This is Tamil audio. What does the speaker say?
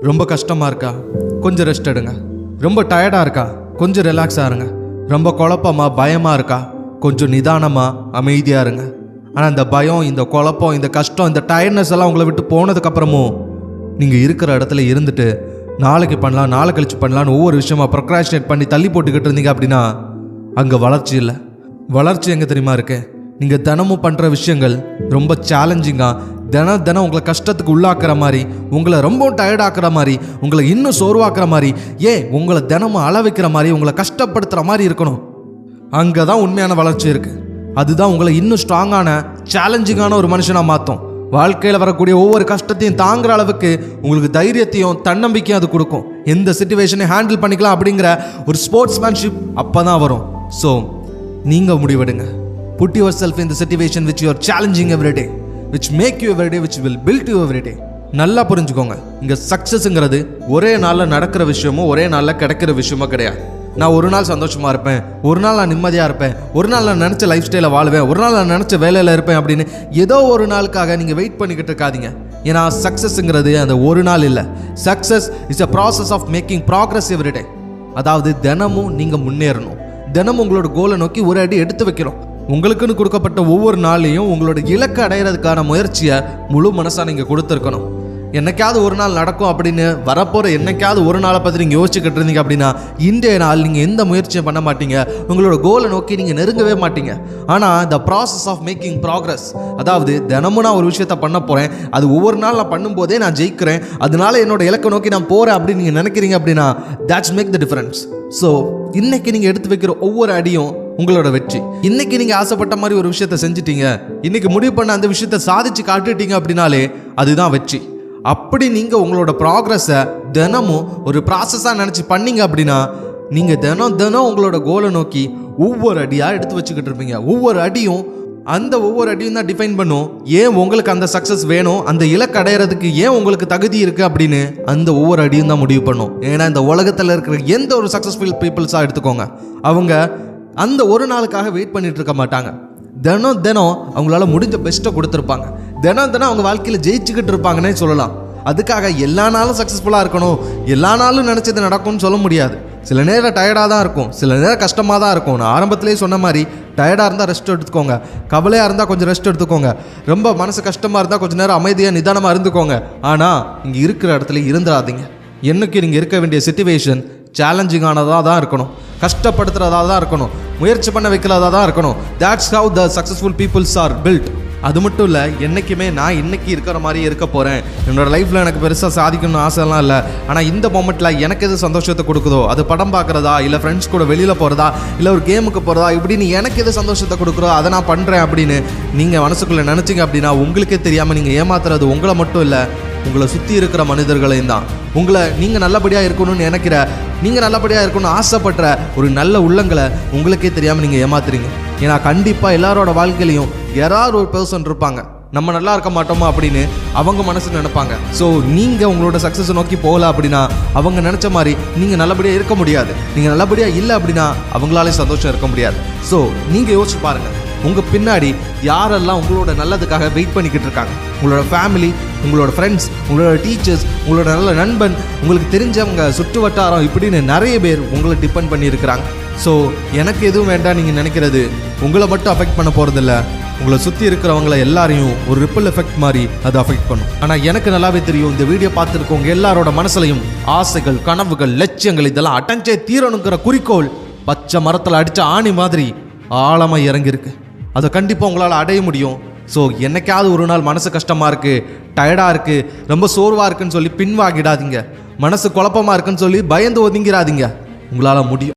ரொம்ப கஷ்டமாக இருக்கா? கொஞ்சம் ரெஸ்ட் எடுங்க. ரொம்ப டயர்டாக இருக்கா? கொஞ்சம் ரிலாக்ஸாக இருங்க. ரொம்ப குழப்பமாக பயமாக இருக்கா? கொஞ்சம் நிதானமாக அமைதியாக இருங்க. ஆனால் இந்த பயம், இந்த குழப்பம், இந்த கஷ்டம், இந்த டயர்ட்னஸ் எல்லாம் உங்களை விட்டு போனதுக்கப்புறமும் நீங்கள் இருக்கிற இடத்துல இருந்துட்டு நாளைக்கு பண்ணலாம், நாளை கழிச்சு பண்ணலான்னு ஒவ்வொரு விஷயமா ப்ரொக்ராஸ்டினேட் பண்ணி தள்ளி போட்டுக்கிட்டு இருந்தீங்க அப்படின்னா அங்கே வளர்ச்சி இல்லை. வளர்ச்சி எங்கே தெரியுமா இருக்கு? நீங்கள் தினமும் பண்ணுற விஷயங்கள் ரொம்ப சேலஞ்சிங்காக தினம் உங்களை கஷ்டத்துக்கு உள்ளாக்குற மாதிரி, உங்களை ரொம்ப டயர்டாக்குற மாதிரி, உங்களை இன்னும் சோர்வாக்குற மாதிரி, உங்களை தினமும் அள வைக்கிற மாதிரி, உங்களை கஷ்டப்படுத்துகிற மாதிரி இருக்கணும். அங்கே தான் உண்மையான வளர்ச்சி இருக்குது. அதுதான் உங்களை இன்னும் ஸ்ட்ராங்கான சேலஞ்சிங்கான ஒரு மனுஷனாக மாற்றும். வாழ்க்கையில் வரக்கூடிய ஒவ்வொரு கஷ்டத்தையும் தாங்குற அளவுக்கு உங்களுக்கு தைரியத்தையும் தன்னம்பிக்கையும் அது கொடுக்கும். எந்த சிச்சுவேஷனை ஹேண்டில் பண்ணிக்கலாம் அப்படிங்கிற ஒரு ஸ்போர்ட்ஸ்மேன்ஷிப் அப்போ தான் வரும். ஸோ நீங்கள் முடிவெடுங்க. Put yourself in the situation which you are challenging every day, which make you every day, which will build you every day. நல்லா புரிஞ்சுக்கோங்க, இங்கே சக்ஸஸ்ங்கிறது ஒரே நாளில் நடக்கிற விஷயமோ ஒரே நாளில் கிடைக்கிற விஷயமோ கிடையாது. நான் ஒரு நாள் சந்தோஷமாக இருப்பேன், ஒரு நாள் நான் நிம்மதியாக இருப்பேன், ஒரு நாள் நான் நினச்ச லைஃப் ஸ்டைலை வாழ்வேன், ஒரு நாள் நான் நினச்ச வேலையில் இருப்பேன் அப்படின்னு ஏதோ ஒரு நாளுக்காக நீங்கள் வெயிட் பண்ணிக்கிட்டு இருக்காதீங்க. ஏன்னா சக்ஸஸ்ங்கிறது அந்த ஒரு நாள் இல்லை. Success is a process of making progress every day. அதாவது தினமும் நீங்கள் முன்னேறணும், தினமும் உங்களோட கோலை நோக்கி ஒரு அடி எடுத்து வைக்கணும். உங்களுக்குன்னு கொடுக்கப்பட்ட ஒவ்வொரு நாளையும் உங்களோட இலக்கை அடையிறதுக்கான முயற்சியை முழு மனசாக நீங்கள் கொடுத்துருக்கணும். என்னைக்காவது ஒரு நாள் நடக்கும் அப்படின்னு வரப்போகிற என்னைக்காவது ஒரு நாளை பற்றி நீங்கள் யோசிச்சுக்கிட்டு இருந்தீங்க அப்படின்னா இன்றைய நாள் நீங்கள் எந்த முயற்சியும் பண்ண மாட்டீங்க, உங்களோட கோலை நோக்கி நீங்கள் நெருங்கவே மாட்டீங்க. ஆனால் the process of making progress, அதாவது தினமும் நான் ஒரு விஷயத்த பண்ண போகிறேன், அது ஒவ்வொரு நாள் நான் பண்ணும்போதே நான் ஜெயிக்கிறேன், அதனால என்னோட இலக்கை நோக்கி நான் போகிறேன் அப்படின்னு நீங்கள் நினைக்கிறீங்க அப்படின்னா that's make the difference. So இன்னைக்கு நீங்கள் எடுத்து வைக்கிற ஒவ்வொரு அடியும் உங்களோட வெற்றி. இன்னைக்கு நீங்கள் ஆசைப்பட்ட மாதிரி ஒரு விஷயத்த செஞ்சுட்டீங்க, இன்னைக்கு முடிவு பண்ண அந்த விஷயத்த சாதிச்சு காட்டுட்டீங்க அப்படின்னாலே அதுதான் வெற்றி. அப்படி நீங்கள் உங்களோட ப்ராக்ரஸை தினமும் ஒரு ப்ராசஸாக நினச்சி பண்ணீங்க அப்படின்னா நீங்கள் தினம் உங்களோட கோலை நோக்கி ஒவ்வொரு அடியாக எடுத்து வச்சுக்கிட்டு இருப்பீங்க. ஒவ்வொரு அடியும் தான் டிஃபைன் பண்ணும் ஏன் உங்களுக்கு அந்த சக்ஸஸ் வேணும், அந்த இலக்கு அடையிறதுக்கு ஏன் உங்களுக்கு தகுதி இருக்குது அப்படின்னு அந்த ஒவ்வொரு அடியும் தான் முடிவு பண்ணும். ஏன்னா இந்த உலகத்தில் இருக்கிற எந்த ஒரு சக்ஸஸ்ஃபுல் பீப்புள்ஸாக எடுத்துக்கோங்க, அவங்க அந்த ஒரு நாளுக்காக வெயிட் பண்ணிட்டு இருக்க மாட்டாங்க. தினம் அவங்களால முடிஞ்ச பெஸ்ட்டை கொடுத்துருப்பாங்க. தினம் அவங்க வாழ்க்கையில் ஜெயிச்சுக்கிட்டு இருப்பாங்கன்னே சொல்லலாம். அதுக்காக எல்லா நாளும் சக்ஸஸ்ஃபுல்லாக இருக்கணும், எல்லா நாளும் நினச்சது நடக்கும்னு சொல்ல முடியாது. சில நேரம் டயர்டாக தான் இருக்கும், சில நேரம் கஷ்டமாக தான் இருக்கும். நான் ஆரம்பத்திலே சொன்ன மாதிரி டயர்டாக இருந்தால் ரெஸ்ட் எடுத்துக்கோங்க, கவலையாக இருந்தால் கொஞ்சம் ரெஸ்ட் எடுத்துக்கோங்க, ரொம்ப மனசு கஷ்டமாக இருந்தால் கொஞ்சம் நேரம் அமைதியாக நிதானமாக இருந்துக்கோங்க. ஆனால் இங்கே இருக்கிற இடத்துல இருந்துடாதீங்க. என்னைக்கு நீங்கள் இருக்க வேண்டிய சிச்சுவேஷன் சேலஞ்சிங்கானதாக தான் இருக்கணும், கஷ்டப்படுத்துகிறதா தான் இருக்கணும், முயற்சி பண்ண வைக்கிறதா தான் இருக்கணும். That's how the successful peoples are built. அது மட்டும் இல்லை, என்றைக்குமே நான் இன்றைக்கி இருக்கிற மாதிரி இருக்க போகிறேன், என்னோடய லைஃப்பில் எனக்கு பெருசாக சாதிக்கணும்னு ஆசைலாம் இல்லை, ஆனால் இந்த மொமெண்ட்டில் எனக்கு எது சந்தோஷத்தை கொடுக்குதோ, அது படம் பார்க்குறதா, இல்லை ஃப்ரெண்ட்ஸ் கூட வெளியில் போகிறதா, இல்லை ஒரு கேமுக்கு போகிறதா, இப்படின்னு எனக்கு எது சந்தோஷத்தை கொடுக்குறோ அதை நான் பண்ணுறேன் அப்படின்னு நீங்கள் மனசுக்குள்ளே நினச்சிங்க அப்படின்னா உங்களுக்கே தெரியாமல் நீங்கள் ஏமாத்துறது உங்களை மட்டும் இல்லை, உங்களை சுற்றி இருக்கிற மனிதர்களையும் தான். உங்களை நீங்கள் நல்லபடியாக இருக்கணும்னு நினைக்கிற, நீங்கள் நல்லபடியாக இருக்கணும்னு ஆசைப்படுற ஒரு நல்ல உள்ளங்களை உங்களுக்கே தெரியாமல் நீங்கள் ஏமாத்துறீங்க. ஏன்னா கண்டிப்பாக எல்லாரோட வாழ்க்கையிலையும் யாராவது ஒரு பர்சன் இருப்பாங்க, நம்ம நல்லா இருக்க மாட்டோமா அப்படின்னு அவங்க மனசு நினைப்பாங்க. ஸோ நீங்கள் உங்களோட சக்ஸஸை நோக்கி போகல அப்படின்னா அவங்க நினச்ச மாதிரி நீங்கள் நல்லபடியாக இருக்க முடியாது. நீங்கள் நல்லபடியாக இல்லை அப்படின்னா அவங்களாலே சந்தோஷம் இருக்க முடியாது. ஸோ நீங்கள் யோசிச்சு பாருங்கள், உங்கள் பின்னாடி யாரெல்லாம் உங்களோட நல்லதுக்காக வெயிட் பண்ணிக்கிட்டு இருக்காங்க. உங்களோட ஃபேமிலி, உங்களோட ஃப்ரெண்ட்ஸ், உங்களோட டீச்சர்ஸ், உங்களோட நல்ல நண்பன், உங்களுக்கு தெரிஞ்சவங்க, சுற்று வட்டாரம், இப்படின்னு நிறைய பேர் உங்களை டிபெண்ட் பண்ணி இருக்கிறாங்க. ஸோ எனக்கு எதுவும் வேண்டாம் நீங்கள் நினைக்கிறது உங்களை மட்டும் அஃபெக்ட் பண்ண போகிறதில்ல, உங்களை சுற்றி இருக்கிறவங்கள எல்லாரையும் ஒரு ரிப்பிள் எஃபெக்ட் மாதிரி அது அஃபெக்ட் பண்ணும். ஆனால் எனக்கு நல்லாவே தெரியும், இந்த வீடியோ பார்த்துருக்கவங்க எல்லாரோட மனசுலையும் ஆசைகள், கனவுகள், லட்சியங்கள் இதெல்லாம் அடைஞ்சே தீரணுங்கிற குறிக்கோள் பச்சை மரத்தில் அடித்த ஆணி மாதிரி ஆழமாக இறங்கியிருக்கு. அதை கண்டிப்பாக உங்களால் அடைய முடியும். ஸோ என்னைக்காவது ஒரு நாள் மனசு கஷ்டமாக இருக்குது, டயர்டாக இருக்குது, ரொம்ப சோர்வாக இருக்குன்னு சொல்லி பின்வாங்கிடாதீங்க. மனசு குழப்பமாக இருக்குன்னு சொல்லி பயந்து ஒதுங்கிறாதீங்க. உங்களால் முடியும்.